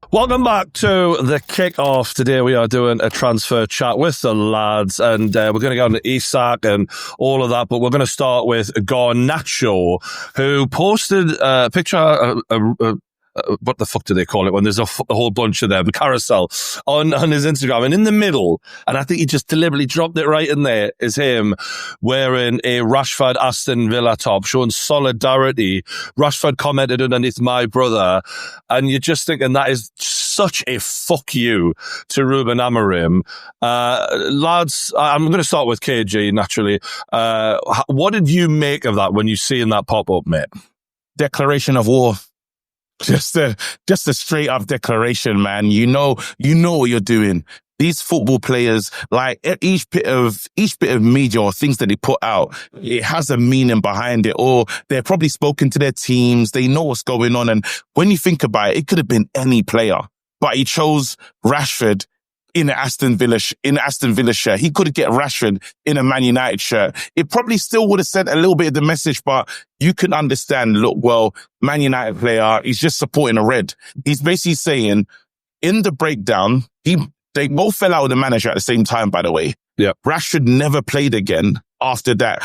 Welcome back to the kick-off. Today we are doing a transfer chat with the lads, and we're going to go into Isak and all of that, but we're going to start with Garnacho, who posted a picture, what the fuck do they call it when there's a whole bunch of them, the carousel, on his Instagram, and in the middle, and I think he just deliberately dropped it right in there, is him wearing a Rashford Aston Villa top, showing solidarity. Rashford commented underneath "my brother," and you're just thinking that is such a fuck you to Ruben Amorim. Lads, I'm going to start with KG, naturally. What did you make of that when you seen that pop up, mate? Declaration of war. Just a straight up declaration, man. You know what you're doing. These football players, like each bit of media or things that they put out, it has a meaning behind it, or they're probably spoken to their teams. They know what's going on. And when you think about it, it could have been any player, but he chose Rashford in an Aston Villa shirt. He could get Rashford in a Man United shirt. It probably still would have sent a little bit of the message, but you can understand, look, well, Man United player, he's just supporting a red. He's basically saying, in the breakdown, they both fell out with the manager at the same time, by the way. Yeah. Rashford never played again after that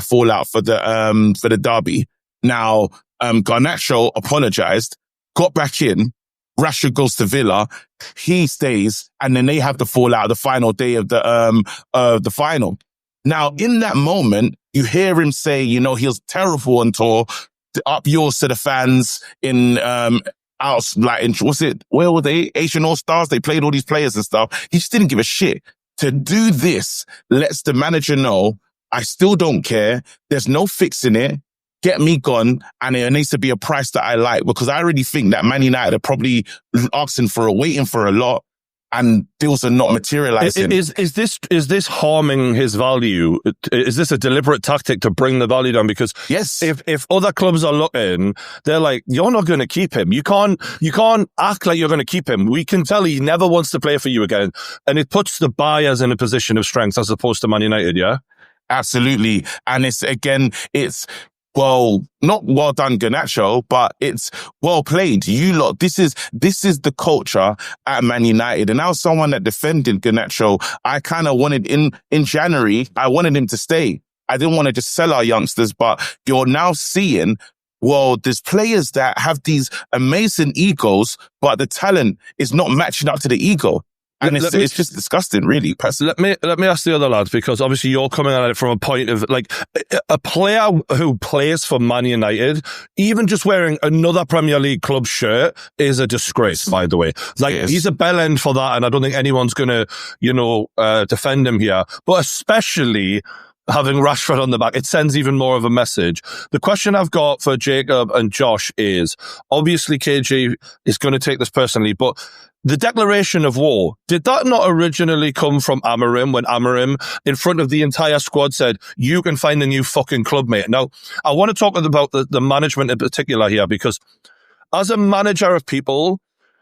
fallout for the derby. Now, Garnacho apologized, got back in. Rashford goes to Villa, he stays, and then they have the fallout the final day of the final. Now, in that moment, you hear him say, he was terrible on tour, up yours to the fans where were they? Asian All-Stars, they played all these players and stuff. He just didn't give a shit. To do this lets the manager know, I still don't care, there's no fixing it. Get me gone, and it needs to be a price that I like, because I already think that Man United are probably waiting for a lot, and deals are not materializing. Is this harming his value? Is this a deliberate tactic to bring the value down? Because yes, if other clubs are looking, they're like, you're not going to keep him. You can't act like you're going to keep him. We can tell he never wants to play for you again, and it puts the buyers in a position of strength as opposed to Man United. Yeah, absolutely, and it's. Well, not well done, Garnacho, but it's well played. You lot, this is the culture at Man United. And I was someone that defended Garnacho. I kind of wanted in January, I wanted him to stay. I didn't want to just sell our youngsters, but you're now seeing, well, there's players that have these amazing egos, but the talent is not matching up to the ego. And it's just disgusting, really. Let me ask the other lads, because obviously you're coming at it from a point of, like, a player who plays for Man United, even just wearing another Premier League club shirt is a disgrace, by the way. Like, yes. He's a bell end for that, and I don't think anyone's going to, defend him here. But especially having Rashford on the back, it sends even more of a message. The question I've got for Jacob and Josh is, obviously KG is going to take this personally, but the declaration of war, did that not originally come from Amorim, when Amorim, in front of the entire squad, said, you can find a new fucking club, mate? Now, I want to talk about the management in particular here, because as a manager of people,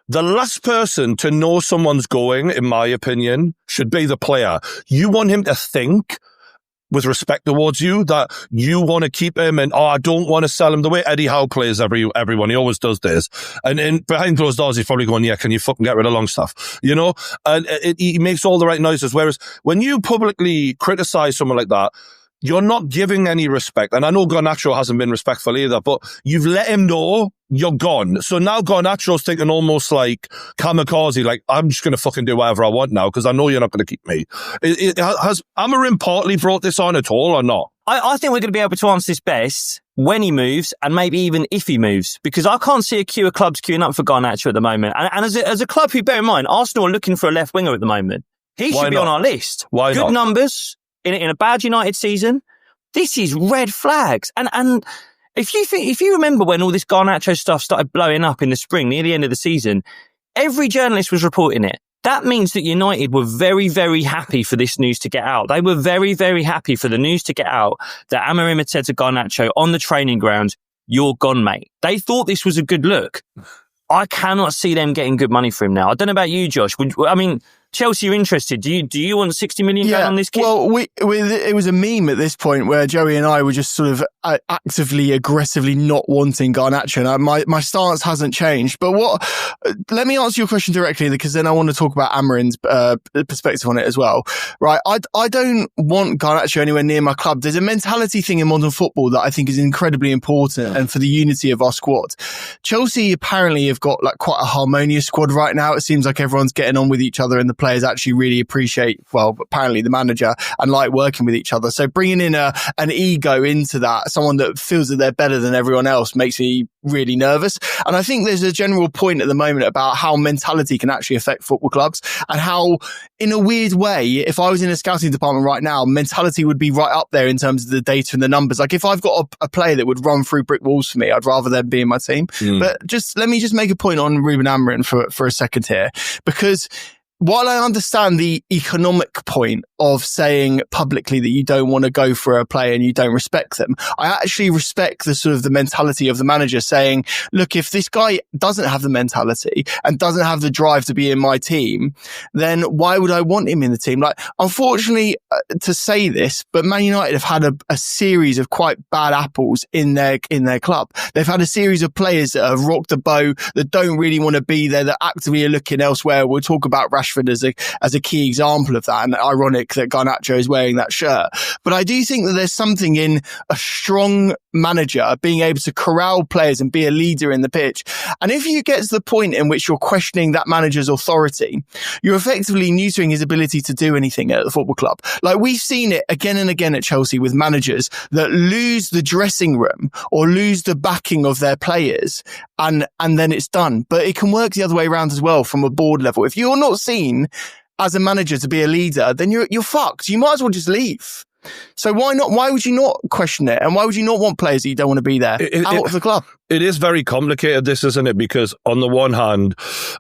the last person to know someone's going, in my opinion, should be the player. You want him to think, with respect towards you, that you want to keep him, and I don't want to sell him, the way Eddie Howe plays everyone. He always does this. And behind closed doors, he's probably going, yeah, can you fucking get rid of Longstaff? And he makes all the right noises. Whereas when you publicly criticize someone like that, you're not giving any respect. And I know Garnacho hasn't been respectful either, but you've let him know you're gone. So now Garnacho's thinking almost like kamikaze, like, I'm just going to fucking do whatever I want now because I know you're not going to keep me. Has Amorim partly brought this on at all or not? I think we're going to be able to answer this best when he moves, and maybe even if he moves, because I can't see a queue of clubs queuing up for Garnacho at the moment. And as a club who, bear in mind, Arsenal are looking for a left winger at the moment. He should be on our list. Why not? Good numbers in a bad United season. This is red flags. And if you remember when all this Garnacho stuff started blowing up in the spring, near the end of the season, every journalist was reporting it. That means that United were very, very happy for this news to get out. They were very, very happy for the news to get out that Amorim had said to Garnacho on the training ground, you're gone, mate. They thought this was a good look. I cannot see them getting good money for him now. I don't know about you, Josh. Chelsea are interested. Do you want 60 million going on this kid? Well, it was a meme at this point where Joey and I were just sort of actively, aggressively not wanting Garnacho. And my stance hasn't changed. But let me answer your question directly, because then I want to talk about Amorim's perspective on it as well. Right. I don't want Garnacho anywhere near my club. There's a mentality thing in modern football that I think is incredibly important and for the unity of our squad. Chelsea apparently have got like quite a harmonious squad right now. It seems like everyone's getting on with each other and the players actually really appreciate, well, apparently the manager, and like working with each other. So bringing in an ego into that, someone that feels that they're better than everyone else, makes me really nervous. And I think there's a general point at the moment about how mentality can actually affect football clubs, and how, in a weird way, if I was in a scouting department right now, mentality would be right up there in terms of the data and the numbers. Like if I've got a player that would run through brick walls for me, I'd rather them be in my team. But let me make a point on Ruben Amorim for a second here, because while I understand the economic point of saying publicly that you don't want to go for a player and you don't respect them, I actually respect the sort of the mentality of the manager saying, look, if this guy doesn't have the mentality and doesn't have the drive to be in my team, then why would I want him in the team? Like, unfortunately, to say this, but Man United have had a series of quite bad apples in their club. They've had a series of players that have rocked the boat, that don't really want to be there, that actively are looking elsewhere. We'll talk about Rashford as a key example of that, and ironic that Garnacho is wearing that shirt. But I do think that there's something in a strong manager being able to corral players and be a leader in the pitch. And if you get to the point in which you're questioning that manager's authority, you're effectively neutering his ability to do anything at the football club. Like we've seen it again and again at Chelsea with managers that lose the dressing room or lose the backing of their players, and then it's done. But it can work the other way around as well from a board level. If you're not seen as a manager to be a leader, then you're fucked. You might as well just leave. So why not? Why would you not question it? And why would you not want players that you don't want to be there out of the club? It is very complicated, this, isn't it? Because on the one hand,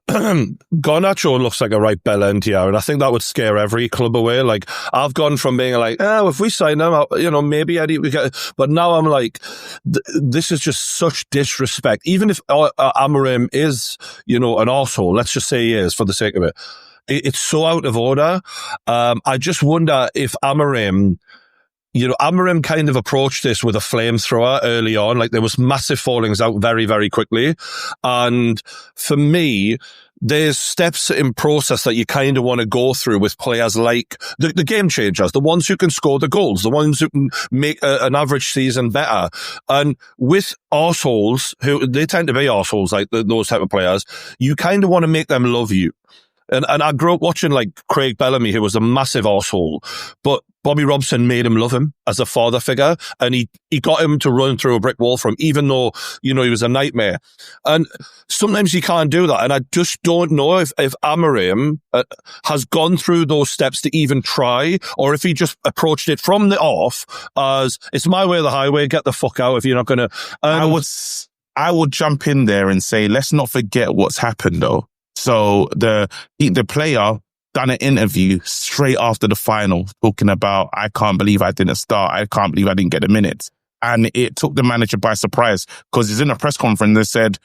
Garnacho looks like a right bell end here, and I think that would scare every club away. Like, I've gone from being like, if we sign him, maybe Eddie, we get, but now I'm like, this is just such disrespect. Even if Amorim is, an arsehole, let's just say he is for the sake of it. It's so out of order. I just wonder if Amorim kind of approached this with a flamethrower early on. Like there was massive fallings out very, very quickly. And for me, there's steps in process that you kind of want to go through with players like the game changers, the ones who can score the goals, the ones who can make an average season better. And with arseholes, who they tend to be arseholes, like those type of players, you kind of want to make them love you. And I grew up watching like Craig Bellamy, who was a massive arsehole, but Bobby Robson made him love him as a father figure, and he got him to run through a brick wall for him, even though, he was a nightmare. And sometimes you can't do that. And I just don't know if Amorim has gone through those steps to even try, or if he just approached it from the off as, it's my way or the highway, get the fuck out if you're not going to. I would jump in there and say, let's not forget what's happened though. So the player done an interview straight after the final talking about, I can't believe I didn't start. I can't believe I didn't get a minute. And it took the manager by surprise, because he's in a press conference and said,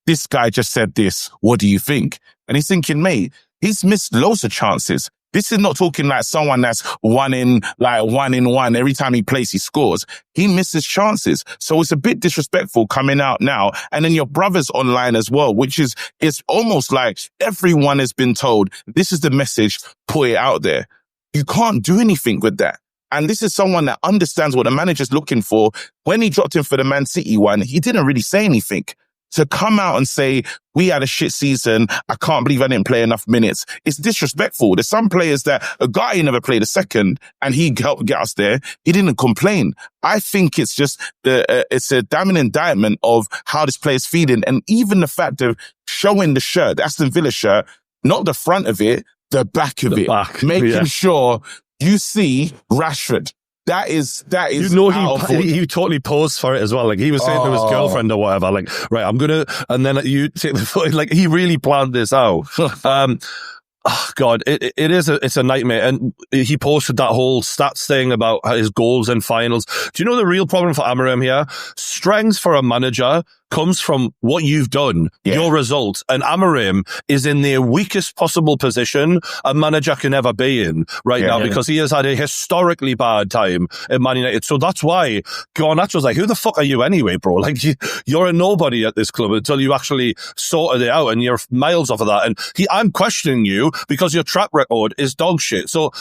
this guy just said this. What do you think? And he's thinking, mate, he's missed loads of chances. This is not talking like someone that's one in one. Every time he plays, he scores. He misses chances. So it's a bit disrespectful coming out now. And then your brother's online as well, which is, it's almost like everyone has been told, this is the message, put it out there. You can't do anything with that. And this is someone that understands what the manager's looking for. When he dropped him for the Man City one, he didn't really say anything. To come out and say, we had a shit season, I can't believe I didn't play enough minutes, it's disrespectful. There's some players that, a guy never played a second and he helped get us there, he didn't complain. I think it's just, it's a damning indictment of how this player's feeling. And even the fact of showing the shirt, the Aston Villa shirt, not the front of it, the back of it. Making sure you see Rashford. That is. He totally posed for it as well. Like he was saying to his girlfriend or whatever, like, right, I'm gonna, and then you take the foot. Like he really planned this out. God, it's a nightmare. And he posted that whole stats thing about his goals and finals. Do you know the real problem for Amorim here? Strengths for a manager comes from what you've done, your results. And Amorim is in the weakest possible position a manager can ever be in now because he has had a historically bad time at Man United. So that's why Garnacho's like, who the fuck are you anyway, bro? Like, you're a nobody at this club until you actually sorted it out, and you're miles off of that. And I'm questioning you because your track record is dog shit. So,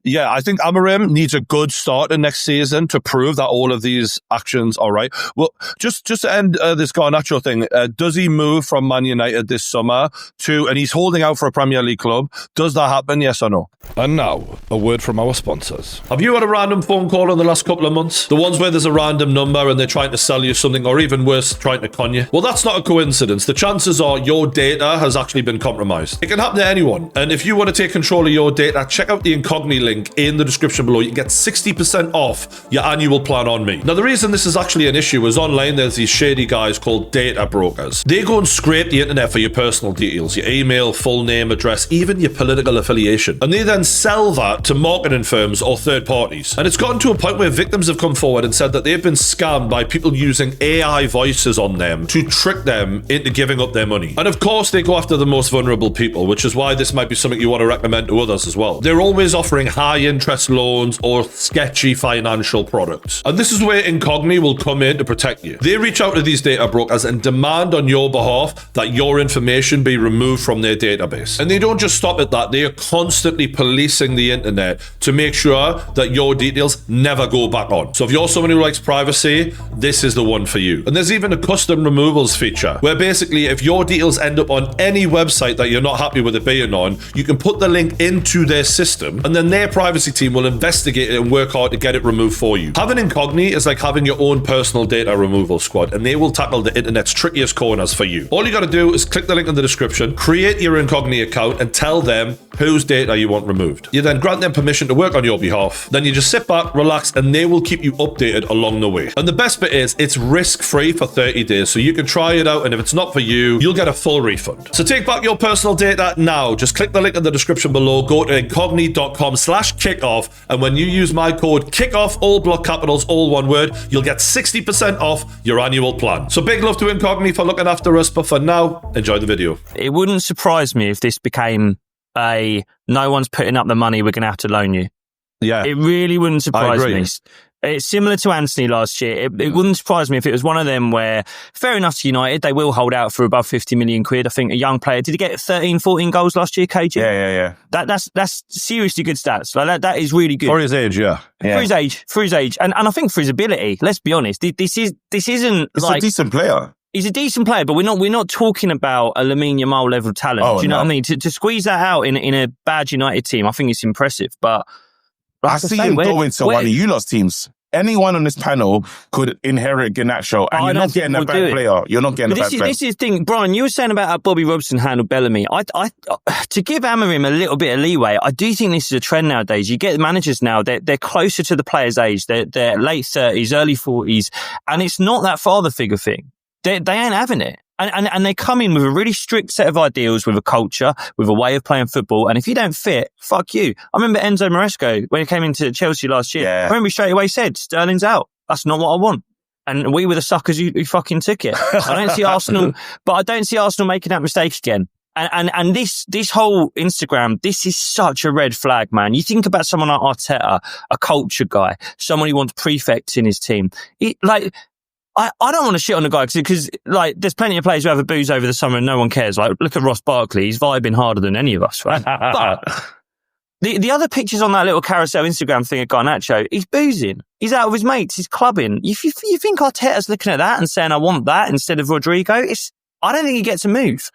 yeah, I think Amorim needs a good start in next season to prove that all of these actions are right. Well, just to end this Garnacho thing, does he move from Man United this summer and he's holding out for a Premier League club? Does that happen, yes or no? And now, a word from our sponsors. Have you had a random phone call in the last couple of months? The ones where there's a random number and they're trying to sell you something, or even worse, trying to con you? Well, that's not a coincidence. The chances are your data has actually been compromised. It can happen to anyone. And if you want to take control of your data, check out the Incogni link in the description below. You can get 60% off your annual plan on me. Now, the reason this is actually an issue is online there's these shady guys called data brokers. They go and scrape the internet for your personal details, your email, full name, address, even your political affiliation. And they then sell that to marketing firms or third parties. And it's gotten to a point where victims have come forward and said that they've been scammed by people using AI voices on them to trick them into giving up their money. And of course, they go after the most vulnerable people, which is why this might be something you want to recommend to others as well. They're always offering high interest loans or sketchy financial products. And this is where Incogni will come in to protect you. They reach out to these data brokers and demand on your behalf that your information be removed from their database. And they don't just stop at that. They are constantly policing the internet to make sure that your details never go back on. So if you're someone who likes privacy, this is the one for you. And there's even a custom removals feature where basically if your details end up on any website that you're not happy with it being on, you can put the link into their system and then their privacy team will investigate it and work hard to get it removed for you. Having Incogni is like having your own personal data removal squad, and they will tackle the internet's trickiest corners for you. All you got to do is click the link in the description, create your Incogni account, and tell them whose data you want removed. You then grant them permission to work on your behalf. Then you just sit back, relax, and they will keep you updated along the way. And the best bit is it's risk-free for 30 days, so you can try it out, and if it's not for you, you'll get a full refund. So take back your personal data now. Just click the link in the description below, go to incogni.com/kickoff, and when you use my code KICKOFF, all block capitals, all one word, you'll get 60% off your annual plan. So big love to Incogni for looking after us, but for now, enjoy the video. It wouldn't surprise me if this became no one's putting up the money, we're going to have to loan you. Yeah. It really wouldn't surprise me. It's similar to Anthony last year. It wouldn't surprise me if it was one of them where, fair enough to United, they will hold out for above 50 million quid. I think a young player, did he get 13, 14 goals last year, KG? Yeah. That's seriously good stats. Like that is really good. For his age, yeah. For his age. And I think for his ability, let's be honest, this isn't It's like a decent player. He's a decent player, but we're not talking about a Lamine Yamal level talent. Do you know what I mean? To squeeze that out in a bad United team, I think it's impressive. But I see him going to one of you lot's teams. Anyone on this panel could inherit Garnacho, and you're not getting a bad player. You're not getting a bad player. This is the thing, Brian, you were saying about how Bobby Robson handled Bellamy. To give Amorim a little bit of leeway, I do think this is a trend nowadays. You get managers now, they're closer to the player's age. They're late 30s, early 40s, and it's not that father figure thing. They ain't having it. And they come in with a really strict set of ideals, with a culture, with a way of playing football. And if you don't fit, fuck you. I remember Enzo Maresco, when he came into Chelsea last year, I remember he straight away said, Sterling's out. That's not what I want. And we were the suckers who fucking took it. I don't see Arsenal making that mistake again. And this whole Instagram, this is such a red flag, man. You think about someone like Arteta, a culture guy, someone who wants prefects in his team. I don't want to shit on the guy because like there's plenty of players who have a booze over the summer and no one cares. Like look at Ross Barkley, he's vibing harder than any of us, right? But the other pictures on that little carousel Instagram thing of Garnacho, he's boozing, he's out with his mates, he's clubbing. If you think Arteta's looking at that and saying I want that instead of Rodrigo, I don't think he gets a move.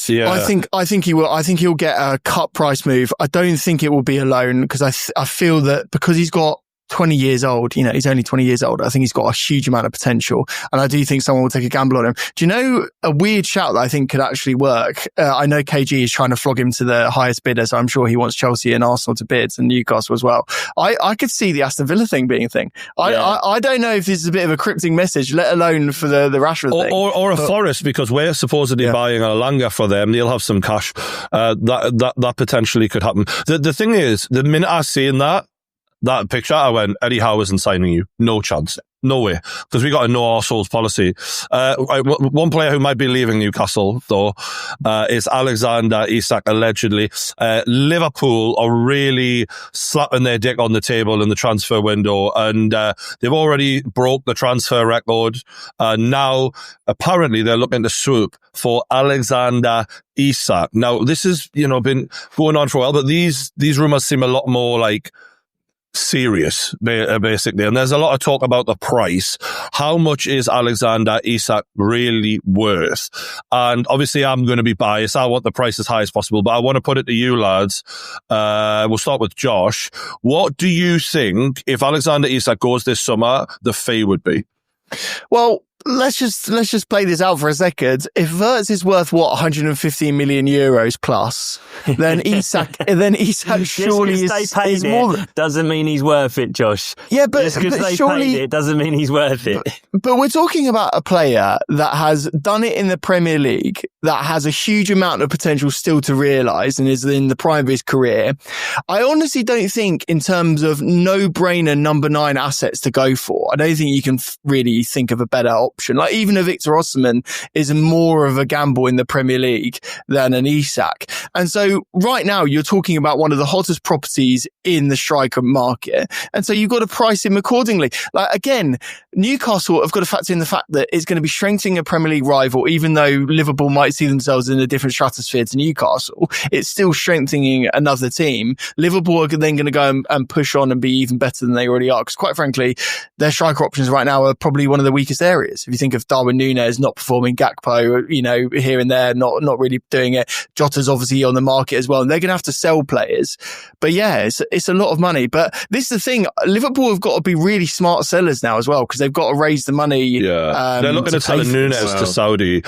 Yeah. I think he will. I think he'll get a cut price move. I don't think it will be a loan because I feel that because he's got 20 years old, he's only 20 years old. I think he's got a huge amount of potential. And I do think someone will take a gamble on him. Do you know a weird shout that I think could actually work? I know KG is trying to flog him to the highest bidder, so I'm sure he wants Chelsea and Arsenal to bid and Newcastle as well. I could see the Aston Villa thing being a thing. I don't know if this is a bit of a cryptic message, let alone for the Rashford thing. Or a Forest, because we're supposedly buying Alanga for them. They'll have some cash. That potentially could happen. The thing is, the minute I seen that, that picture, I went, Eddie Howe isn't signing you. No chance. No way. Because we got a no arseholes policy. One player who might be leaving Newcastle, though, is Alexander Isak, allegedly. Liverpool are really slapping their dick on the table in the transfer window, and they've already broke the transfer record. Now, apparently, they're looking to swoop for Alexander Isak. Now, this has, been going on for a while, but these rumours seem a lot more like serious, basically. And there's a lot of talk about the price. How much is Alexander Isak really worth? And obviously I'm going to be biased. I want the price as high as possible, but I want to put it to you lads. We'll start with Josh. What do you think, if Alexander Isak goes this summer, the fee would be? Well, let's just play this out for a second. If Wirtz is worth 115 million euros plus, then Isak surely is more. Doesn't mean he's worth it, Josh. Yeah, but just because they surely paid it doesn't mean he's worth it. But we're talking about a player that has done it in the Premier League, that has a huge amount of potential still to realise, and is in the prime of his career. I honestly don't think, in terms of no-brainer number 9 assets to go for, I don't think you can really think of a better option. Like, even a Victor Osimhen is more of a gamble in the Premier League than an Isak. And so right now you're talking about one of the hottest properties in the striker market. And so you've got to price him accordingly. Like, again, Newcastle have got to factor in the fact that it's going to be strengthening a Premier League rival, even though Liverpool might see themselves in a different stratosphere to Newcastle. It's still strengthening another team. Liverpool are then going to go and push on and be even better than they already are. Because quite frankly, their striker options right now are probably one of the weakest areas. If you think of Darwin Núñez not performing, Gakpo, here and there, not really doing it. Jota's obviously on the market as well, and they're going to have to sell players. But yeah, it's a lot of money. But this is the thing: Liverpool have got to be really smart sellers now as well, because they've got to raise the money. Yeah, they're looking at selling Núñez to Saudi.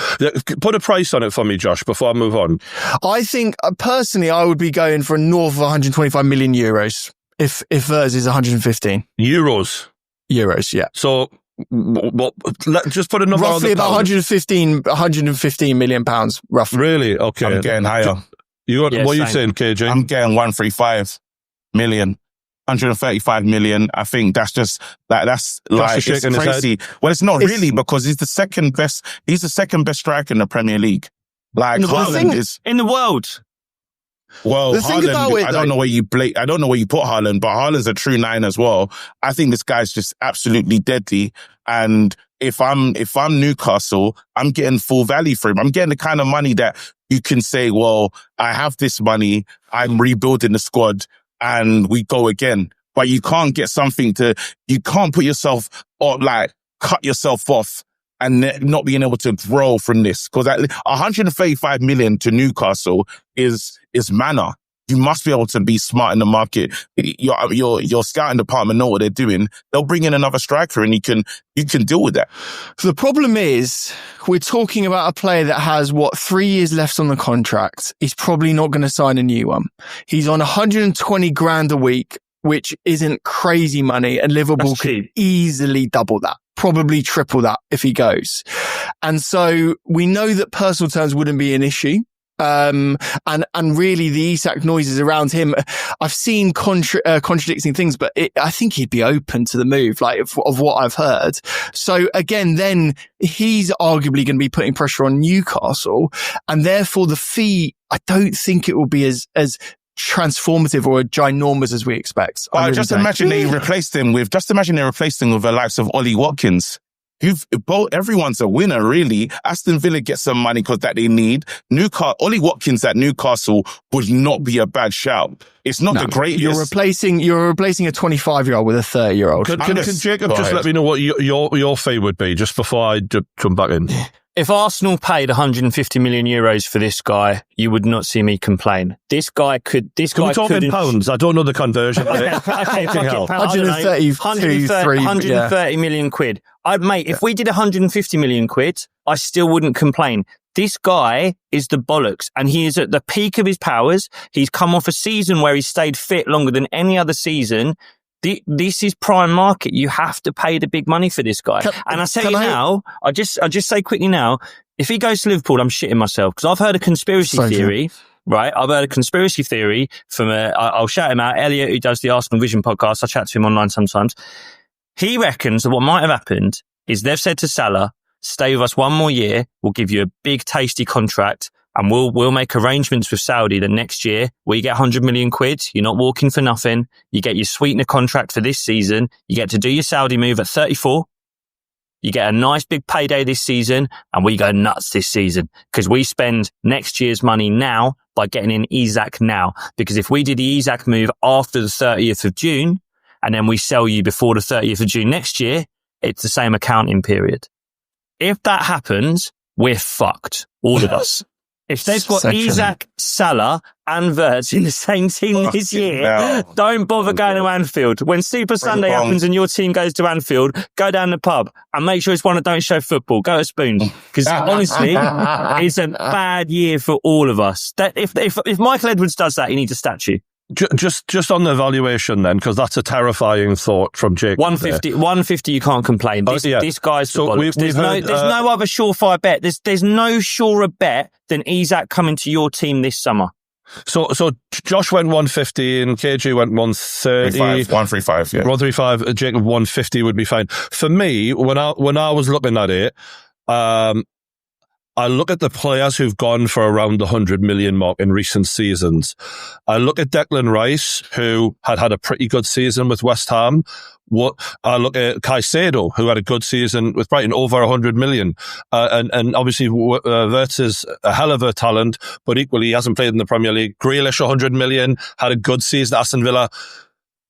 Put a price on it for me, Josh, before I move on. I think personally, I would be going for north of 125 million euros if Wirtz is 115 euros. Euros, yeah. So. Just put a number roughly on the about 115 million pounds, roughly. Really? Okay. I'm getting higher. What are you saying, KJ? I'm getting 135 million. 135 million. I think that's just that's like, it's crazy. Well, it's not really, because he's the second best striker in the Premier League. Like, Haaland is in the world. Well, Haaland, I don't know where you put Haaland, but Haaland's a true 9 as well. I think this guy's just absolutely deadly. And if I'm Newcastle, I'm getting full value for him. I'm getting the kind of money that you can say, well, I have this money, I'm rebuilding the squad, and we go again. But you can't get you can't put yourself, or like cut yourself off and not being able to grow from this. Because 135 million to Newcastle is manna. You must be able to be smart in the market. Your scouting department know what they're doing. They'll bring in another striker, and you can deal with that. So the problem is, we're talking about a player that has 3 years left on the contract. He's probably not going to sign a new one. He's on 120 grand a week, which isn't crazy money, and Liverpool could easily double that. Probably triple that if he goes. And so we know that personal terms wouldn't be an issue. And really the Isak noises around him, I've seen contradicting things, but I think he'd be open to the move, like of what I've heard. So again, then he's arguably going to be putting pressure on Newcastle, and therefore the fee, I don't think it will be as transformative or ginormous as we expect. Well, just imagine they replaced him with the likes of Ollie Watkins. Everyone's a winner, really. Aston Villa gets some money because that they need. Ollie Watkins at Newcastle would not be a bad shout. It's not the greatest. You're replacing a 25-year-old with a 30-year-old. Can Jacob just let me know what your fee would be, just before I jump back in? If Arsenal paid 150 million euros for this guy, you would not see me complain. This guy could. Can we talk in pounds? I don't know the conversion. Okay, fuck it. 130 million quid. Mate, if we did 150 million quid, I still wouldn't complain. This guy is the bollocks, and he is at the peak of his powers. He's come off a season where he stayed fit longer than any other season. This is prime market. You have to pay the big money for this guy. I'll just say quickly now, if he goes to Liverpool, I'm shitting myself, because I've heard a conspiracy theory right? I've heard a conspiracy theory from I'll shout him out, Elliot, who does the Arsenal Vision podcast. I chat to him online sometimes. He reckons that what might have happened is they've said to Salah, stay with us one more year. We'll give you a big, tasty contract and we'll make arrangements with Saudi that next year where you get 100 million quid. You're not walking for nothing. You get your sweetener contract for this season. You get to do your Saudi move at 34. You get a nice big payday this season and we go nuts this season because we spend next year's money now by getting in Isak now. Because if we did the Isak move after the 30th of June and then we sell you before the 30th of June next year, it's the same accounting period. If that happens, we're fucked. All of us. If they've got Isak, Salah and Wirtz in the same team this year, don't bother going to Anfield. When Super Sunday happens and your team goes to Anfield, go down the pub and make sure it's one that don't show football. Go to Spoons. Because honestly, it's a bad year for all of us. That if Michael Edwards does that, he needs a statue. Just on the valuation then, because that's a terrifying thought from Jake. 150, you can't complain. This guy's so there's no other surefire bet. There's no surer bet than Isak coming to your team this summer. So Josh went 150 and KG went 130. 135, yeah. 135, Jacob 150 would be fine. For me, when I was looking at it, I look at the players who've gone for around the 100 million mark in recent seasons. I look at Declan Rice, who had a pretty good season with West Ham. I look at Caicedo, who had a good season with Brighton, over 100 million. And obviously, Wirtz is a hell of a talent, but equally, he hasn't played in the Premier League. Grealish, 100 million, had a good season at Aston Villa.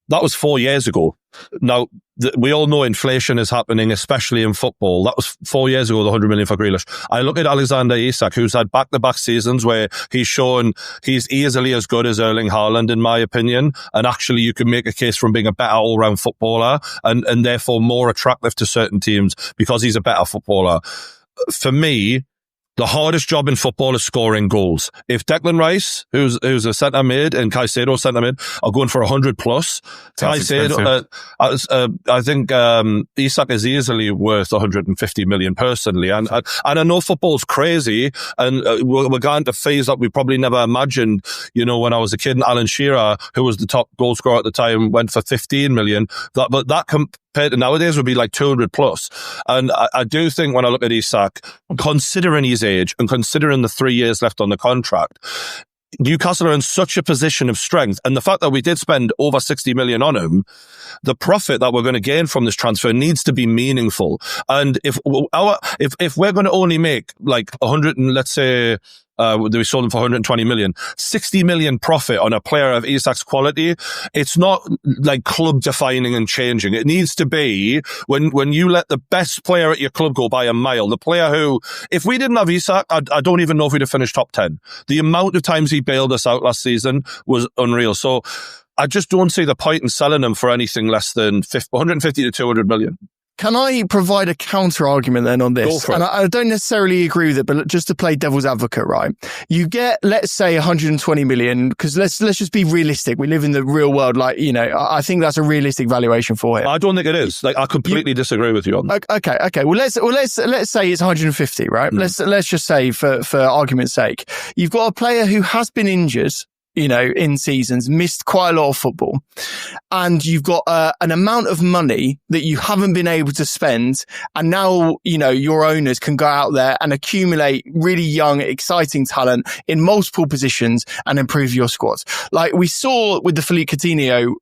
That was 4 years ago. Now, we all know inflation is happening, especially in football. That was 4 years ago, the 100 million for Grealish. I look at Alexander Isak, who's had back-to-back seasons where he's shown he's easily as good as Erling Haaland, in my opinion. And actually, you can make a case from being a better all-round footballer and therefore more attractive to certain teams because he's a better footballer. For me, the hardest job in football is scoring goals. If Declan Rice, who's a centre mid, and Caicedo centre mid, are going for 100 plus, Caicedo, I think Isak is easily worth 150 million personally. And I know football's crazy, and we're going to phase that we probably never imagined. You know, when I was a kid, and Alan Shearer, who was the top goal scorer at the time, went for 15 million. But that compared to nowadays would be like 200 plus. And I do think when I look at Isak, considering his age and considering the 3 years left on the contract, Newcastle are in such a position of strength. And the fact that we did spend over 60 million on him, the profit that we're going to gain from this transfer needs to be meaningful. And if we're going to only make like 100 and let's say, we sold him for 120 million, 60 million profit on a player of Isak's quality. It's not like club defining and changing. It needs to be when you let the best player at your club go by a mile, the player who, if we didn't have Isak, I don't even know if we'd have finished top 10. The amount of times he bailed us out last season was unreal. So I just don't see the point in selling him for anything less than 150 to 200 million. Can I provide a counter argument then on this? Go for it. And I don't necessarily agree with it, but just to play devil's advocate, right? You get, let's say, 120 million, because let's just be realistic. We live in the real world. Like, you know, I think that's a realistic valuation for him. I don't think it is. Like, I completely disagree with you on that. Okay. Well, let's say it's 150, right? Let's just say for argument's sake, you've got a player who has been injured, you know, in seasons, missed quite a lot of football. And you've got an amount of money that you haven't been able to spend. And now, you know, your owners can go out there and accumulate really young, exciting talent in multiple positions and improve your squad. Like we saw with the Philippe Coutinho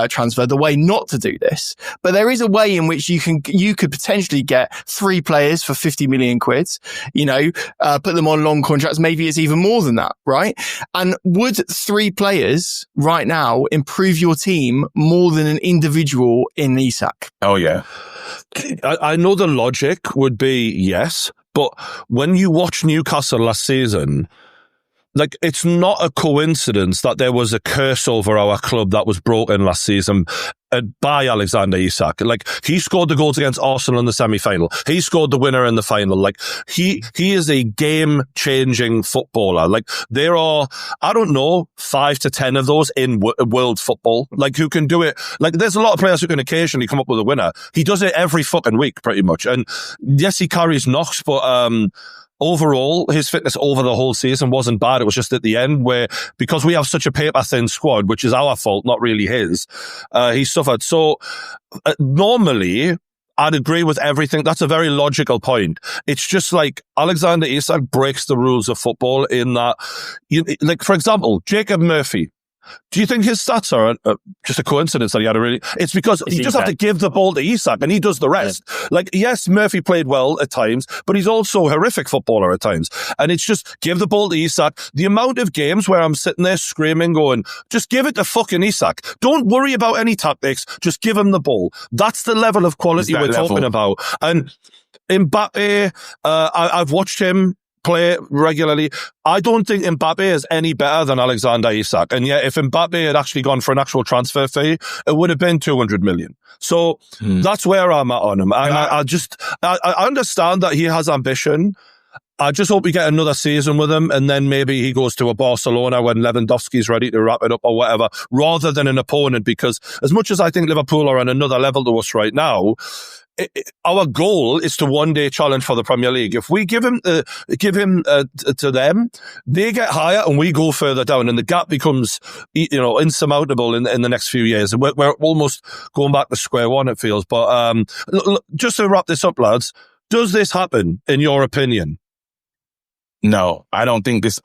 transfer, the way not to do this. But there is a way in which you could potentially get 3 players for 50 million quid, you know, put them on long contracts. Maybe it's even more than that, right? And would 3 players right now improve your team more than an individual in Isak? Oh, yeah. I know the logic would be yes, but when you watch Newcastle last season, like, it's not a coincidence that there was a curse over our club that was broken last season by Alexander Isak. Like, he scored the goals against Arsenal in the semi-final. He scored the winner in the final. Like, he is a game-changing footballer. Like, there are, I don't know, 5 to 10 of those in world football. Like, who can do it. Like, there's a lot of players who can occasionally come up with a winner. He does it every fucking week, pretty much. And yes, he carries knocks, but overall, his fitness over the whole season wasn't bad. It was just at the end where, because we have such a paper-thin squad, which is our fault, not really his, he suffered. So normally, I'd agree with everything. That's a very logical point. It's just like Alexander Isak breaks the rules of football in that, like, for example, Jacob Murphy. Do you think his stats are just a coincidence that he had a really... It's because you just have to give the ball to Isak and he does the rest. Yeah. Like, yes, Murphy played well at times, but he's also a horrific footballer at times. And it's just give the ball to Isak. The amount of games where I'm sitting there screaming, going, just give it to fucking Isak. Don't worry about any tactics. Just give him the ball. That's the level of quality we're talking about. And Mbappe, I've watched him play regularly. I don't think Mbappe is any better than Alexander Isak. And yet, if Mbappe had actually gone for an actual transfer fee, it would have been 200 million. So that's where I'm at on him. And I understand that he has ambition. I just hope we get another season with him, and then maybe he goes to a Barcelona when Lewandowski's ready to wrap it up or whatever, rather than an opponent. Because as much as I think Liverpool are on another level to us right now, our goal is to one day challenge for the Premier League. If we give him to them, they get higher and we go further down, and the gap becomes, insurmountable in the next few years. We're almost going back to square one, it feels. But just to wrap this up, lads, does this happen in your opinion? No, I don't think this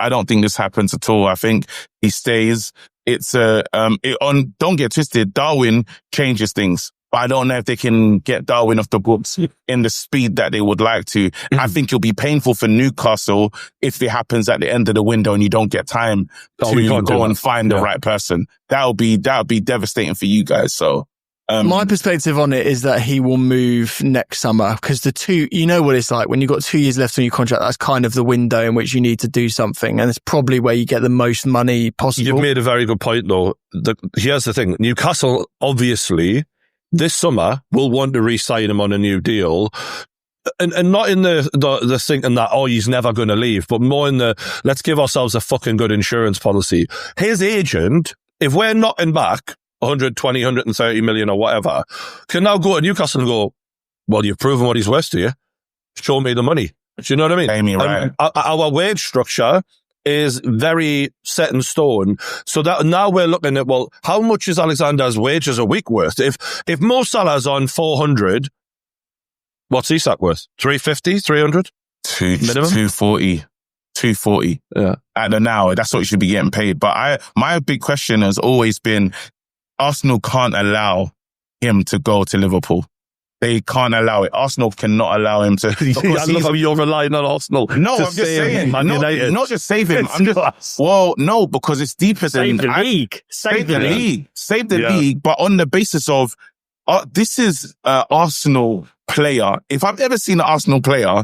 happens at all. I think he stays. Don't get twisted. Darwin changes things. But I don't know if they can get Darwin off the books in the speed that they would like to. I think it'll be painful for Newcastle if it happens at the end of the window and you don't get time to go and find the right person. That'll be devastating for you guys. So, my perspective on it is that he will move next summer, because you know what it's like when you've got 2 years left on your contract. That's kind of the window in which you need to do something, and it's probably where you get the most money possible. You've made a very good point, though. Here's the thing: Newcastle obviously this summer will want to re-sign him on a new deal. And not in the thinking that, he's never going to leave, but more in the, let's give ourselves a fucking good insurance policy. His agent, if we're knocking back 120, 130 million or whatever, can now go to Newcastle and go, well, you've proven what he's worth to you. Show me the money. Do you know what I mean? Amy, right. Our wage structure is very set in stone. So that now we're looking at, well, how much is Alexander's wages a week worth? If Mo Salah's on 400, what's Isak worth? 350, 300? Minimum? 240. Yeah. At the now, that's what you should be getting paid. But my big question has always been, Arsenal can't allow him to go to Liverpool. They can't allow it. Arsenal cannot allow him to. I love how you're relying on Arsenal. No, I'm just saying. Not just save him. No, because it's deeper than Save the league. Save the league. But on the basis of, this is an Arsenal player. If I've ever seen an Arsenal player,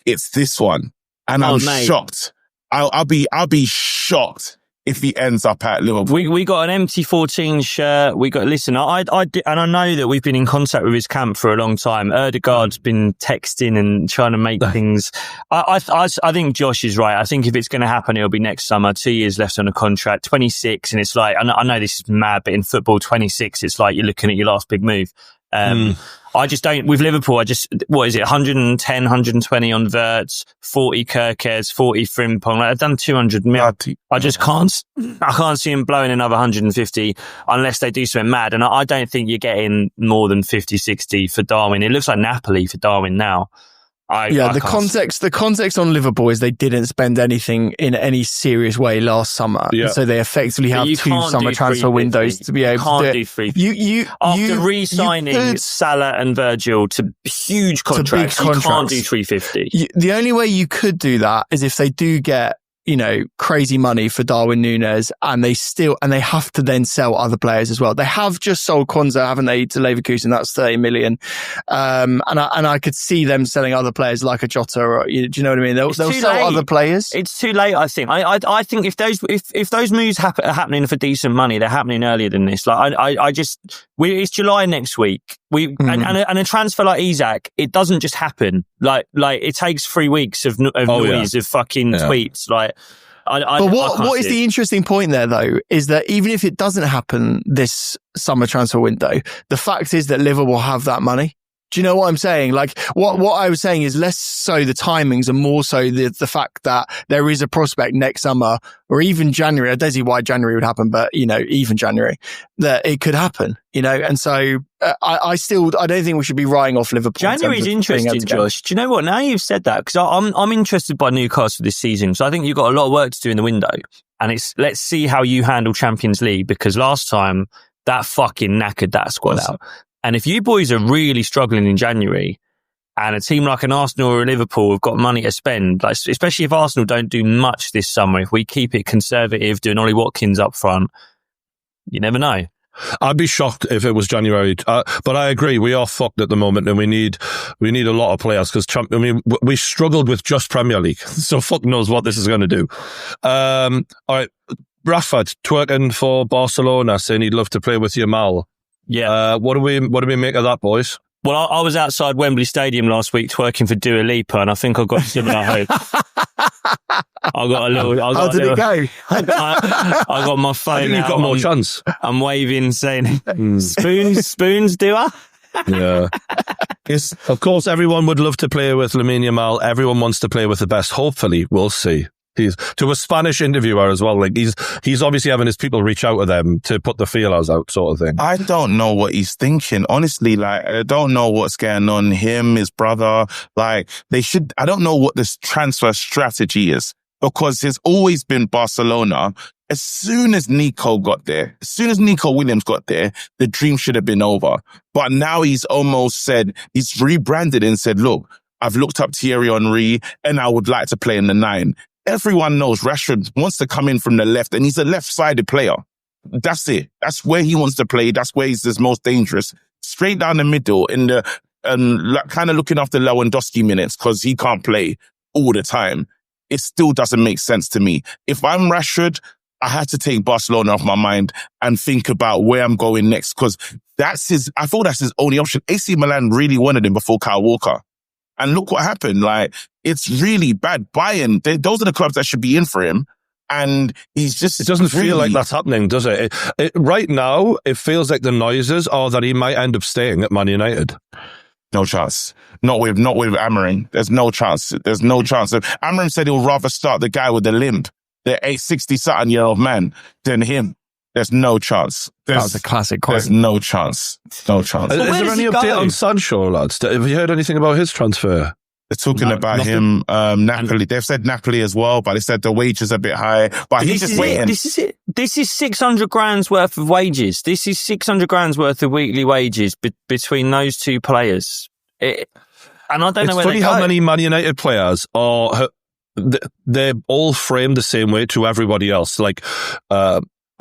it's this one, and I'm shocked. I'll be shocked if he ends up at Liverpool. We got an empty 14 shirt. Listen, I and I know that we've been in contact with his camp for a long time. Erdegaard's been texting and trying to make things. I think Josh is right. I think if it's going to happen, it'll be next summer. 2 years left on a contract, 26, and it's like, I know this is mad, but in football, 26, it's like you're looking at your last big move. I just don't, with Liverpool, what is it, 110, 120 on Wirtz, 40 Kerkez, 40 Frimpong. I've done 200 mil. I just can't see him blowing another 150 unless they do something mad. And I don't think you're getting more than 50, 60 for Darwin. It looks like Napoli for Darwin now. The context on Liverpool is they didn't spend anything in any serious way last summer. Yeah. So they effectively have 2 summer transfer windows to be able to do it. After re-signing Salah and Virgil to huge contracts, you can't do 350. The only way you could do that is if they do get, crazy money for Darwin Núñez, and they have to then sell other players as well. They have just sold Konza, haven't they, to Leverkusen? That's 30 million. And I could see them selling other players like a Jota, or, do you know what I mean? They'll sell other players. It's too late, I think. I think if those moves are happening for decent money, they're happening earlier than this. Like, it's July next week. And a transfer like Isak, it doesn't just happen. Like it takes 3 weeks of noise, of fucking tweets. Like, but what is the interesting point there, though, is that even if it doesn't happen this summer transfer window, the fact is that Liverpool have that money. Do you know what I'm saying? Like what I was saying is less so the timings and more so the fact that there is a prospect next summer or even January. I don't see why January would happen, but even January, that it could happen, and so I don't think we should be writing off Liverpool. January's interesting, Josh. Do you know what? Now you've said that, because I'm interested by Newcastle this season. So I think you've got a lot of work to do in the window, and let's see how you handle Champions League, because last time that fucking knackered that squad out. And if you boys are really struggling in January, and a team like an Arsenal or a Liverpool have got money to spend, like, especially if Arsenal don't do much this summer, if we keep it conservative, doing Ollie Watkins up front, you never know. I'd be shocked if it was January, but I agree. We are fucked at the moment, and we need a lot of players, because we struggled with just Premier League, so fuck knows what this is going to do. All right, Rashford twerking for Barcelona, saying he'd love to play with Yamal. Yeah. What do we make of that, boys? Well, I was outside Wembley Stadium last week twerking for Dua Lipa, and I think I got similar hope. How did it go? I got my phone I think you've got more chance. I'm waving, saying, spoons, Dua? Yeah. Of course, everyone would love to play with Lamine Yamal. Everyone wants to play with the best. Hopefully, we'll see. He's to a Spanish interviewer as well. Like he's obviously having his people reach out to them to put the feelers out, sort of thing. I don't know what he's thinking. Honestly, like, I don't know what's going on. Him, his brother, like, I don't know what this transfer strategy is, because there's always been Barcelona. As soon as Nico Williams got there, the dream should have been over. But now he's rebranded and said, look, I've looked up Thierry Henry and I would like to play in the 9. Everyone knows Rashford wants to come in from the left, and he's a left-sided player. That's it. That's where he wants to play. That's where he's the most dangerous. Straight down the middle in the kind of looking after Lewandowski minutes, because he can't play all the time. It still doesn't make sense to me. If I'm Rashford, I had to take Barcelona off my mind and think about where I'm going next, because I thought that's his only option. AC Milan really wanted him before Kyle Walker. And look what happened. Like, it's really bad. Bayern, those are the clubs that should be in for him. And he's just... It doesn't feel like that's happening, does it? Right now, it feels like the noises are that he might end up staying at Man United. No chance. Not with Amorim. There's no chance. There's no chance. Amorim said he'll rather start the guy with the limp, the 60-something-year-old man, than him. There's no chance. That was a classic quote. There's no chance. No chance. Is there any update on Sancho, lads? Have you heard anything about his transfer? They're talking about him, Napoli. They've said Napoli as well, but they said the wages are a bit high. But he's just waiting. This is it. This is 600 grand's worth of wages. This is 600 grand's worth of weekly wages between those two players. And I don't know where they go. It's funny how many Man United players are... They're all framed the same way to everybody else. Like...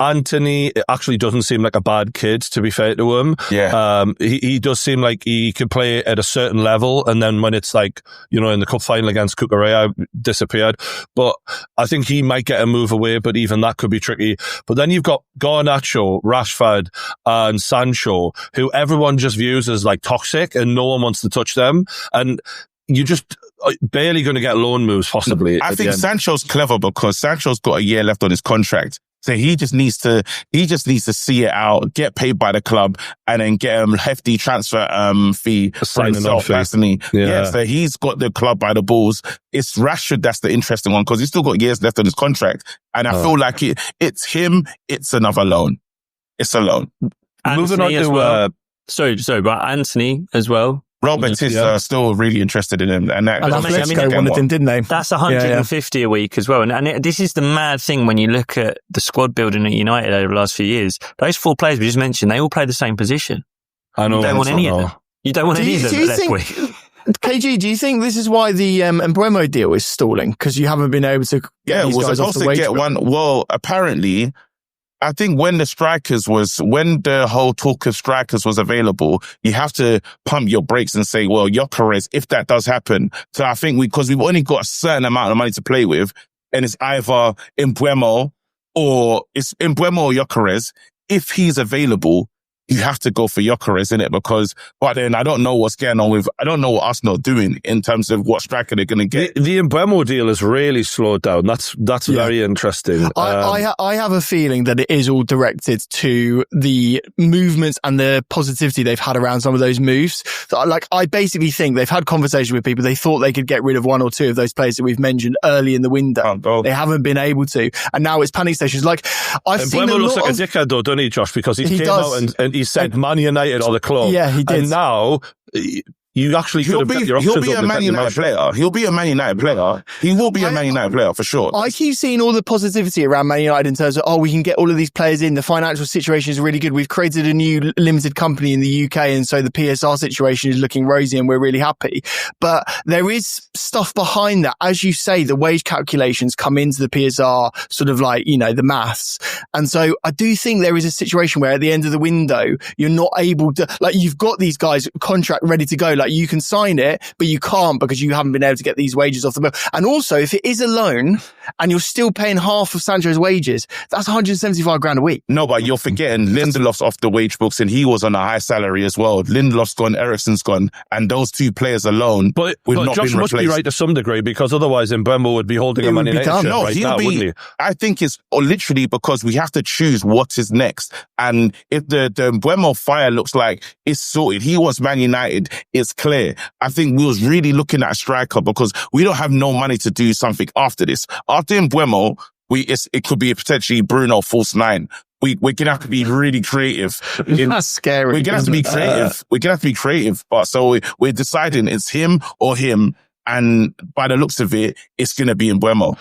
Anthony actually doesn't seem like a bad kid, to be fair to him. Yeah. He does seem like he can play at a certain level, and then when it's like, in the cup final against Cucurella, disappeared. But I think he might get a move away, but even that could be tricky. But then you've got Garnacho, Rashford, and Sancho, who everyone just views as like toxic, and no one wants to touch them. And you just barely going to get loan moves, possibly. I think Sancho's clever because Sancho's got a year left on his contract. So he just needs to see it out, get paid by the club, and then get a hefty transfer fee for himself, hasn't he? Yeah. So he's got the club by the balls. It's Rashford that's the interesting one, because he's still got years left on his contract. And I feel like it's him, it's another loan. It's a loan. Moving on to sorry, but Anthony as well. Robert is still really interested in him. And they wanted him, didn't they? That's 150 a week as well. And this is the mad thing when you look at the squad building at United over the last few years. Those 4 players we just mentioned, they all play the same position. I know. You don't want any of them. You don't want any of them left week. KG, do you think this is why the Mbeumo deal is stalling? Because you haven't been able to get these guys off the wage bill? Well, apparently... I think when the whole talk of strikers was available, you have to pump your brakes and say, well, Gyökeres, if that does happen. So I think because we've only got a certain amount of money to play with, and it's either Mbeumo or Gyökeres. If he's available, you have to go for Gyökeres, innit? But then I don't know what's going on I don't know what Arsenal are doing in terms of what striker they're going to get. The Mbeumo deal has really slowed down. That's very interesting. I have a feeling that it is all directed to the movements and the positivity they've had around some of those moves. Like, I basically think they've had conversation with people. They thought they could get rid of one or two of those players that we've mentioned early in the window. They haven't been able to. And now it's panic stations. Like, I've seen Mbeumo looks like a dickhead though, doesn't he, Josh? Because he came out and he said Man United or the club. Yeah, he did. And now you actually could have got your options. He'll be a Man United player. He'll be a Man United player. He will be a Man United player for sure. I keep seeing all the positivity around Man United in terms of, we can get all of these players in. The financial situation is really good. We've created a new limited company in the UK, and so the PSR situation is looking rosy and we're really happy. But there is stuff behind that. As you say, the wage calculations come into the PSR, sort of like, the maths. And so I do think there is a situation where at the end of the window, you're not able to, like, you've got these guys contract ready to go. Like, you can sign it, but you can't because you haven't been able to get these wages off the bill. And also, if it is a loan and you're still paying half of Sancho's wages, that's 175 grand a week. No, but you're forgetting Lindelof's off the wage books and he was on a high salary as well. Lindelof's gone, Eriksen's gone, and those two players alone but not Josh been must replaced. be right to some degree, because otherwise Mbeumo would be holding a Man United shirt right now, wouldn't he? I think it's literally because we have to choose what is next. And if the Mbeumo fire looks like it's sorted, he wants Man United, it's clear. I think we was really looking at a striker because we don't have no money to do something after this. After Mbeumo, it could be potentially Bruno false nine. We're gonna have to be really creative. That's scary. We're gonna have to be creative. We're gonna have to be creative. But so we're deciding it's him or him, and by the looks of it, it's gonna be Mbeumo.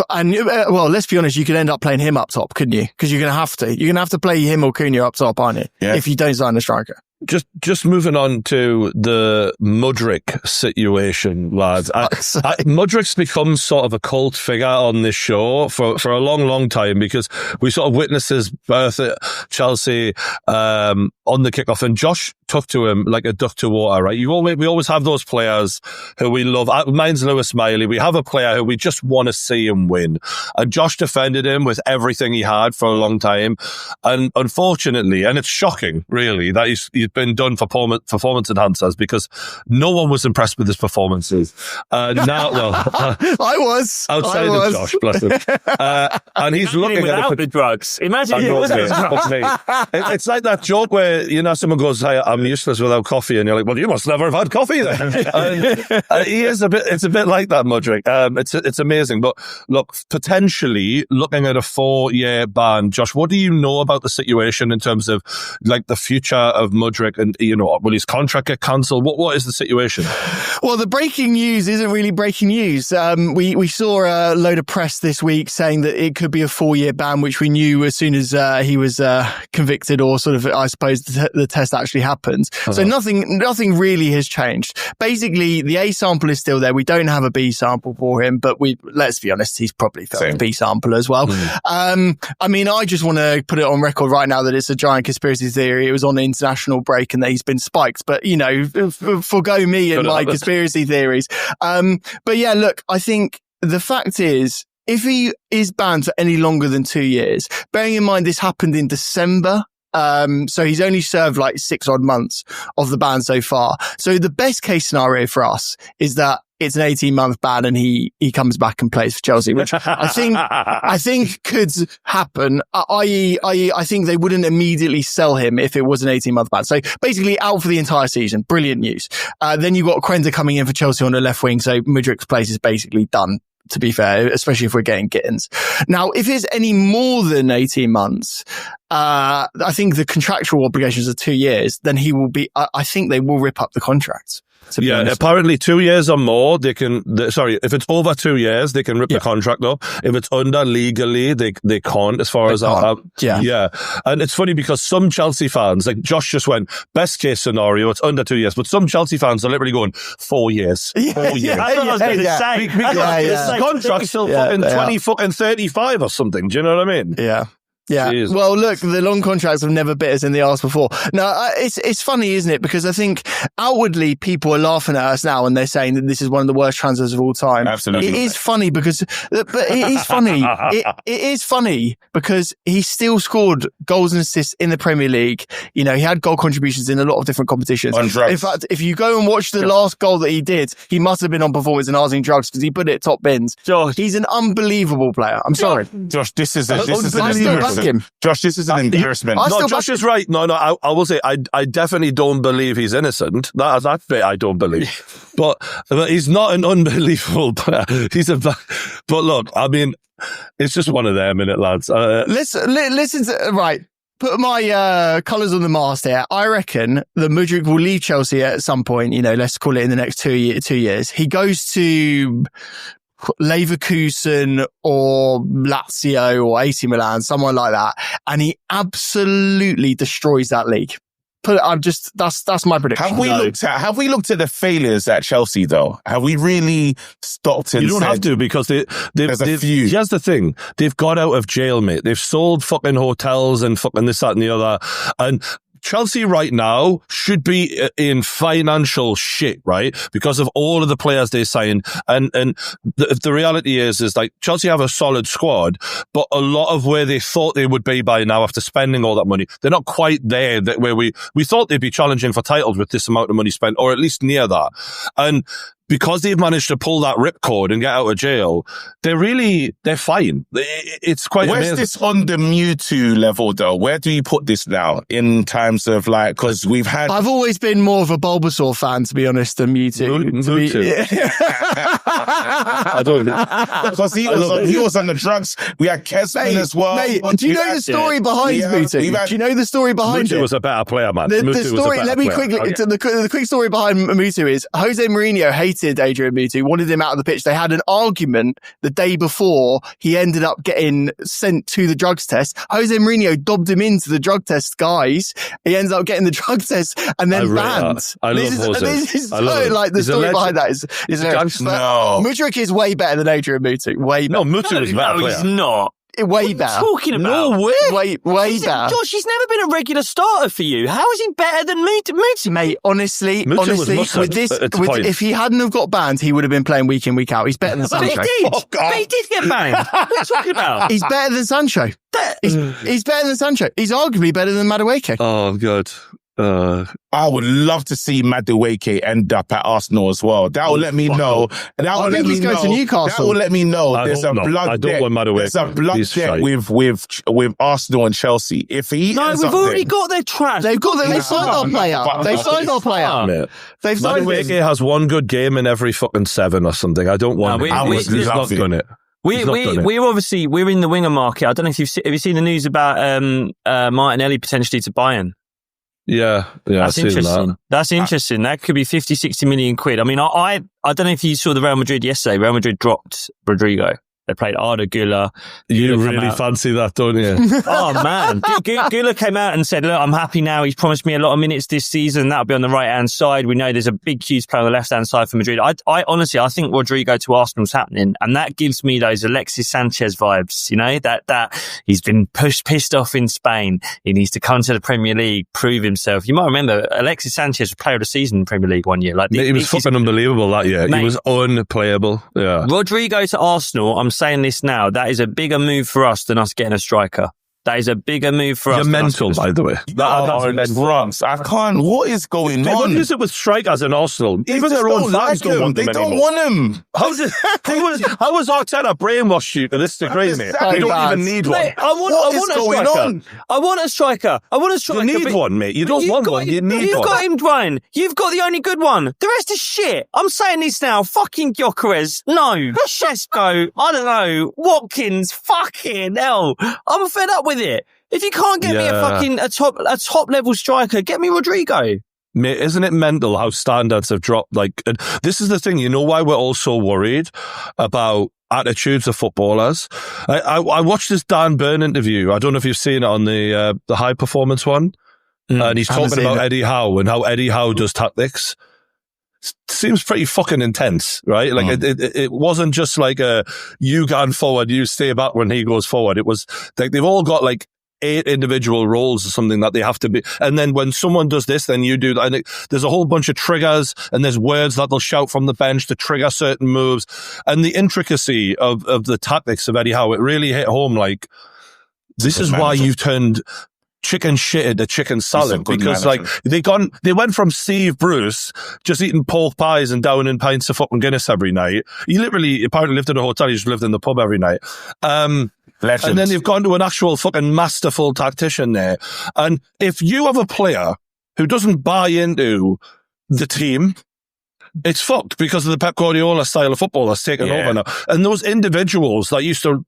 Well, let's be honest, you could end up playing him up top, couldn't you? Because you're gonna have to. You're gonna have to play him or Cunha up top, aren't you? Yeah. If you don't sign a striker. Just moving on to the Mudryk situation, lads. Mudryk's become sort of a cult figure on this show for a long, long time, because we sort of witnessed his birth at Chelsea on the kickoff, and Josh took to him like a duck to water, right? We always have those players who we love. Mine's Lewis Miley. We have a player who we just want to see him win, and Josh defended him with everything he had for a long time, and unfortunately, and it's shocking, really, that he's been done for performance enhancers, because no one was impressed with his performances. Now, well, I was outside of Josh, bless him, and he's looking without at the drugs. Imagine it was It's like that joke where someone goes, "Hey, I'm useless without coffee," and you're like, "Well, you must never have had coffee then." He is it's a bit like that, Mudryk. It's amazing, but look, potentially looking at a 4-year ban. Josh, what do you know about the situation in terms of like the future of Mudryk? And, will his contract get cancelled? What is the situation? Well, the breaking news isn't really breaking news. We saw a load of press this week saying that it could be a 4-year ban, which we knew as soon as he was convicted, or sort of, I suppose, the test actually happens. So nothing really has changed. Basically, the A sample is still there. We don't have a B sample for him, but let's be honest, he's probably felt the B sample as well. I mean, I just want to put it on record right now that it's a giant conspiracy theory. It was on the international break and that he's been spiked, but forgo me and my conspiracy theories. But yeah, look, I think the fact is, if he is banned for any longer than 2 years, bearing in mind this happened in December, so he's only served like 6 odd months of the ban so far. So the best case scenario for us is that it's an 18-month ban and he comes back and plays for Chelsea, which I think could happen. I think they wouldn't immediately sell him if it was an 18-month ban. So basically out for the entire season. Brilliant news. Then you've got Quenda coming in for Chelsea on the left wing. So Mudryk's place is basically done, to be fair, especially if we're getting Gittins. Now, if it's any more than 18 months, I think the contractual obligations are 2 years, then he will be, I think they will rip up the contracts. Yeah, apparently 2 years or more, if it's over 2 years, they can rip the contract up. If it's under, legally, they can't, as far as Yeah. And it's funny because some Chelsea fans, like Josh just went, best case scenario, it's under 2 years, but some Chelsea fans are literally going, 4 years. 4 years. I thought I was going to say. Because contract's still fucking 20 fucking 35 or something. Do you know what I mean? Yeah. Yeah. Jeez. Well, look, the long contracts have never bit us in the arse before. No, it's funny, isn't it? Because I think outwardly people are laughing at us now and they're saying that this is one of the worst transfers of all time. Absolutely. It is funny because, but it is funny. It is funny because he still scored goals and assists in the Premier League. You know, he had goal contributions in a lot of different competitions. On drugs. In fact, if you go and watch the last goal that he did, he must have been on performance enhancing drugs because he put it top bins. Josh, He's an unbelievable player. I'm sorry. Josh, this is an I still back embarrassment. him. Josh, this is an embarrassment. I No, still Josh back- is right. No, I will say I definitely don't believe he's innocent. That bit I don't believe. But he's not an unbelievable player. But look, I mean, it's just one of them, innit, lads? Listen to, right. Put my colours on the mast here. I reckon that Mudryk will leave Chelsea at some point, you know, let's call it in the next 2 years. He goes to Leverkusen or Lazio or AC Milan, someone like that, and he absolutely destroys that league. That's my prediction. Have we looked at the failures at Chelsea though? Have we really stopped and You don't said, have to because There's a few. Here's the thing. They've got out of jail, mate. They've sold fucking hotels and fucking this, that and the other. And Chelsea right now should be in financial shit, right? Because of all of the players they signed. And the reality is like Chelsea have a solid squad, but a lot of where they thought they would be by now after spending all that money, they're not quite there where we thought they'd be challenging for titles with this amount of money spent, or at least near that. And because they've managed to pull that ripcord and get out of jail, they're fine. It's quite where's amazing. this on the Mewtwo level though? Where do you put this now in terms of like, because we've had... I've always been more of a Bulbasaur fan, to be honest, than Mewtwo. I don't know. Because he was on the drugs. We had Kesman as well. Mate, do you know the story behind Mewtwo? Do you know the story behind Mewtwo it? was a better player, man. The story, let me quickly, the quick story behind Mewtwo is Jose Mourinho hated Adrian Mewtwo, wanted him out of the pitch. They had an argument the day before he ended up getting sent to the drugs test. Jose Mourinho dobbed him into the drug test, guys. He ends up getting the drug test and then banned. I love Jose. This is I love him. like the He's a story legend. behind that is hilarious. No. Mudryk is way better than Adrian Mewtwo. Way better. No, Mewtwo was a better no, he's player. not. Way better. Talking about? No way. Way better. Josh, he's never been a regular starter for you. How is he better than Mewtwo? Mate, honestly, Mewtwo was mustard with this, at the point. if he hadn't have got banned, he would have been playing week in, week out. He's better than But he Sancho. did. Oh, God. But he did get banned. What are you talking about? He's better than Sancho. He's better than Sancho. He's arguably better than Madueke. Oh, God. I would love to see Madueke end up at Arsenal as well. That will let me know. I think he's going to Newcastle. That will let me know I there's a hope not. blood I don't debt. want Madueke. There's a blood He's debt shite. with Arsenal and Chelsea. If he No, ends we've up already there- got their trash. They've signed our player. They've signed our player. Mate. They've signed him. Madueke has one good game in every fucking 7 or something. I don't want No, him. He's not loving done it. He's not done it. We're in the winger market. I don't know if have you seen the news about Martinelli potentially to Bayern? Yeah, That's I've seen interesting. that. That's interesting. That could be 50, 60 million quid. I mean, I don't know if you saw the Real Madrid yesterday. Real Madrid dropped Rodrigo. They played Arda Güler. You Güler come really out. fancy that, don't you? Oh, man. Güler came out and said, look, I'm happy now. He's promised me a lot of minutes this season. That'll be on the right-hand side. We know there's a big, huge player on the left-hand side for Madrid. I honestly, I think Rodrigo to Arsenal's happening. And that gives me those Alexis Sanchez vibes, you know, that he's been pissed off in Spain. He needs to come to the Premier League, prove himself. You might remember Alexis Sanchez was player of the season in the Premier League one year. Like, He was fucking unbelievable that year. Mate. He was unplayable. Yeah. Rodrigo to Arsenal, I'm saying this now, that is a bigger move for us than us getting a striker. That is a bigger move for us. You're than us mental, getting a by the way. That's France. I can't. What is going What on? is it with strikers in Arsenal? They Even just their own don't fans like don't him. want them They don't anymore. want him. How was Arteta brainwashed you to this degree, mate? So We don't bad. even need one. Mate, I want What a is going striker. on? I want a striker. You need but- one, mate. You don't You've want got one. You him- need You've one. got him, Dwayne. You've got the only good one. The rest is shit. I'm saying this now. Fucking Gyökeres. No. Šeško. I don't know. Watkins. Fucking hell. I'm fed up with it. If you can't get me a top level striker, get me Rodrigo. Mate, isn't it mental how standards have dropped? Like, and this is the thing. You know why we're all so worried about attitudes of footballers? I watched this Dan Burn interview. I don't know if you've seen it on the high performance one. And he's haven't talking seen about it. Eddie Howe and how Eddie Howe does tactics. Seems pretty fucking intense, right? Like it wasn't just like you going forward, you stay back when he goes forward. It was like they've all got like 8 individual roles or something that they have to be. And then when someone does this, then you do that. And there's a whole bunch of triggers, and there's words that they'll shout from the bench to trigger certain moves. And the intricacy of the tactics of Eddie Howe, it really hit home. Like, this is why you turned chicken shit into chicken salad, because like they went from Steve Bruce just eating pork pies and downing pints of fucking Guinness every night. He literally apparently lived in a hotel. He just lived in the pub every night. And then they've gone to an actual fucking masterful tactician there. And if you have a player who doesn't buy into the team, it's fucked because of the Pep Guardiola style of football that's taken over now. And those individuals that used to,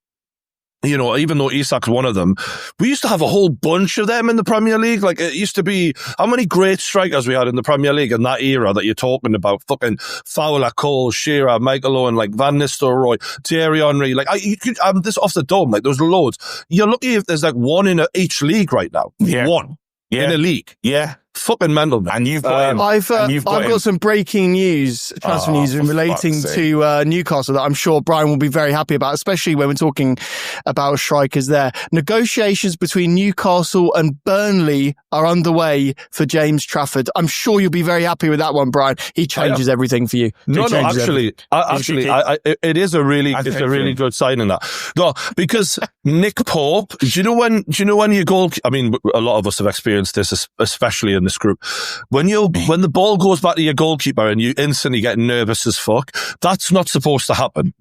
you know, even though Isak's one of them, we used to have a whole bunch of them in the Premier League. Like, it used to be, how many great strikers we had in the Premier League in that era that you're talking about? Fucking Fowler, Cole, Shearer, Michael Owen, like Van Nistelrooy, Thierry Henry. Like, this off the dome, like, there's loads. You're lucky if there's like one in each league right now. Yeah. One. Yeah. In a league. Yeah. Fucking mental, man. And you've got him. I've got some breaking news, transfer news relating to Newcastle that I'm sure Brian will be very happy about, especially when we're talking about strikers there. Negotiations between Newcastle and Burnley are underway for James Trafford. I'm sure you'll be very happy with that one, Brian. He changes everything for you. Actually, it is a really good signing that. No, because Nick Pope, do you know when your goal, I mean, a lot of us have experienced this, especially in this group. When the ball goes back to your goalkeeper and you instantly get nervous as fuck, that's not supposed to happen.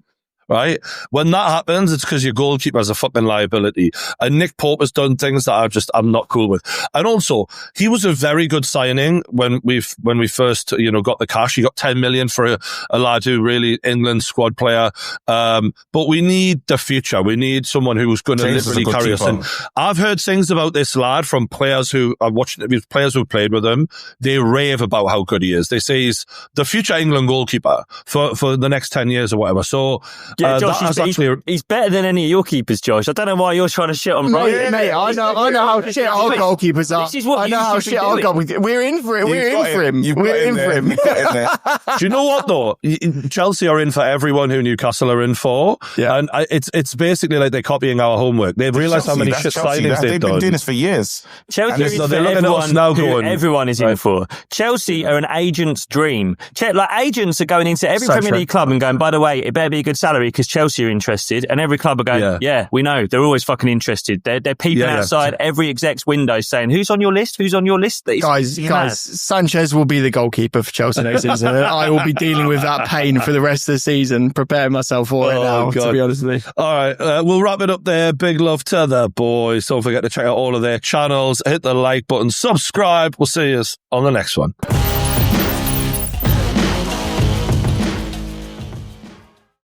Right? When that happens, it's because your goalkeeper is a fucking liability. And Nick Pope has done things that I'm not cool with. And also, he was a very good signing when we first, got the cash. He got 10 million for a lad who really England squad player. But we need the future. We need someone who's going to literally carry us. And I've heard things about this lad from players who are watching, players who played with him. They rave about how good he is. They say he's the future England goalkeeper for the next 10 years or whatever. So, yeah, Josh, he's better than any of your keepers, Josh. I don't know why you're trying to shit on Brian. Mate, I know how shit our goalkeepers are. I know how shit our goalkeepers are. We're in for it. We're in for him. We're in for him. Do you know what, though? Chelsea are in for everyone who Newcastle are in for. Yeah. And it's basically like they're copying our homework. They've realised how many shit signings they've done. They've been doing this for years. Chelsea is for everyone now going, everyone is in for. Chelsea are an agent's dream. Like, agents are going into every Premier League club and going, by the way, it better be a good salary because Chelsea are interested, and every club are going, yeah, we know, they're always fucking interested. They're peeping outside every exec's window saying, who's on your list? Who's on your list? Guys, Sanchez will be the goalkeeper for Chelsea next season. I will be dealing with that pain for the rest of the season, preparing myself for it now, to be honest with you. All right, we'll wrap it up there. Big love to the boys. Don't forget to check out all of their channels, hit the like button, subscribe. We'll see you on the next one.